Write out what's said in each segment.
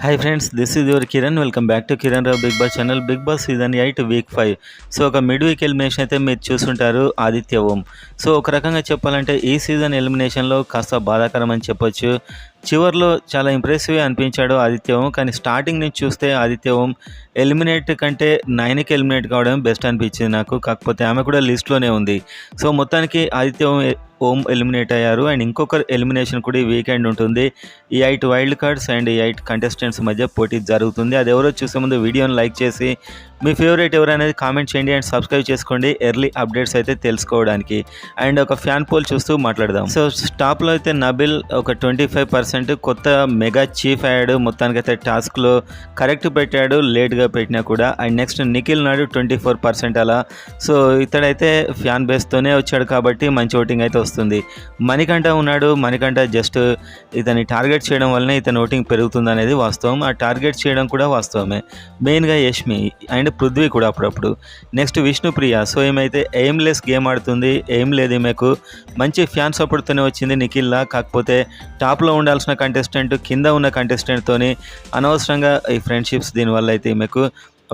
Hi friends, this is your Kiran. Welcome back to Kiran Rao Bigg Boss channel. Bigg Boss season 8 week 5. So ఒక mid week elimination అయితే మీరు చూసుంటారు, ఆదిత్య ఓం. So ఒక రకంగా చెప్పాలంటే ఈ సీజన్ ఎలిమినేషన్లో కాస్త బాధాకరం అని చెప్పొచ్చు. చివర్లో చాలా ఇంప్రెసివ్గా అనిపించాడు ఆదిత్య ఓం, కానీ స్టార్టింగ్ నుంచి చూస్తే ఆదిత్య ఓం ఎలిమినేట్ కంటే 9కి ఎలిమినేట్ కావడం బెస్ట్ అనిపించింది నాకు. కాకపోతే ఆమె కూడా లిస్ట్లోనే ఉంది. సో మొత్తానికి ఆదిత్య ఓం ఎలిమినేట్ అయ్యారు. అండ్ ఇంకొక ఎలిమినేషన్ కూడా ఈ వీకెండ్ ఉంటుంది. ఈ 8 వైల్డ్ కార్డ్స్ అండ్ ఈ 8 కంటెస్టెంట్స్ మధ్య పోటీ జరుగుతుంది. అది ఎవరో చూసే ముందు వీడియోని లైక్ చేసి మీ ఫేవరెట్ ఎవరనేది కామెంట్ చేయండి అండ్ సబ్స్క్రైబ్ చేసుకోండి ఎర్లీ అప్డేట్స్ అయితే తెలుసుకోవడానికి. అండ్ ఒక ఫ్యాన్ పోల్ చూస్తూ మాట్లాడదాం. సో టాప్లో అయితే నబిల్ ఒక 25% కొత్త మెగా చీఫ్ అయ్యాడు. మొత్తానికి అయితే టాస్క్లో కరెక్ట్ పెట్టాడు, లేట్గా పెట్టినా కూడా. అండ్ నెక్స్ట్ నిఖిల్ నాడు 24% అలా. సో ఇతడైతే ఫ్యాన్ బేస్తోనే వచ్చాడు కాబట్టి మంచి ఓటింగ్ అయితే వస్తుంది. మణికంఠ ఉన్నాడు. మణికంఠ జస్ట్ ఇతని టార్గెట్ చేయడం వల్లనే ఇతని ఓటింగ్ పెరుగుతుంది అనేది వాస్తవం. ఆ టార్గెట్ చేయడం కూడా వాస్తవమే. మెయిన్గా యష్మి అండ్ పృథ్వీ కూడా అప్పుడప్పుడు. నెక్స్ట్ విష్ణుప్రియ. సో ఏమైతే ఎయిమ్లెస్ గేమ్ ఆడుతుంది, ఏం లేదు ఈమెకు. మంచి ఫ్యాన్ సపోర్ట్తోనే వచ్చింది నిఖిల్లా. కాకపోతే టాప్లో ఉండాల్సిన కంటెస్టెంట్ కింద ఉన్న కంటెస్టెంట్తోని అనవసరంగా ఈ ఫ్రెండ్షిప్స్ దీనివల్ల అయితే ఈమెకు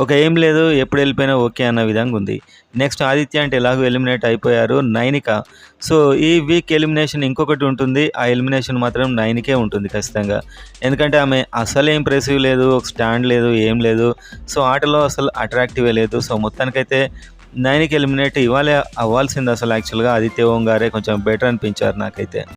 ఒక ఏం లేదు, ఎప్పుడు వెళ్ళిపోయినా ఓకే అన్న విధంగా ఉంది. నెక్స్ట్ ఆదిత్య అంటే ఎలాగో ఎలిమినేట్ అయిపోయారు. నైనిక. సో ఈ వీక్ ఎలిమినేషన్ ఇంకొకటి ఉంటుంది. ఆ ఎలిమినేషన్ మాత్రం 9కే ఉంటుంది ఖచ్చితంగా. ఎందుకంటే ఆమె అసలు ఇంప్రెసివ్ లేదు, ఒక స్టాండ్ లేదు, ఏం లేదు. సో ఆటలో అసలు అట్రాక్టివే లేదు. సో మొత్తానికైతే 9కి ఎలిమినేట్ ఇవ్వాల్సింది అసలు. యాక్చువల్గా ఆదిత్య ఓం గారే కొంచెం బెటర్ అనిపించారు నాకైతే.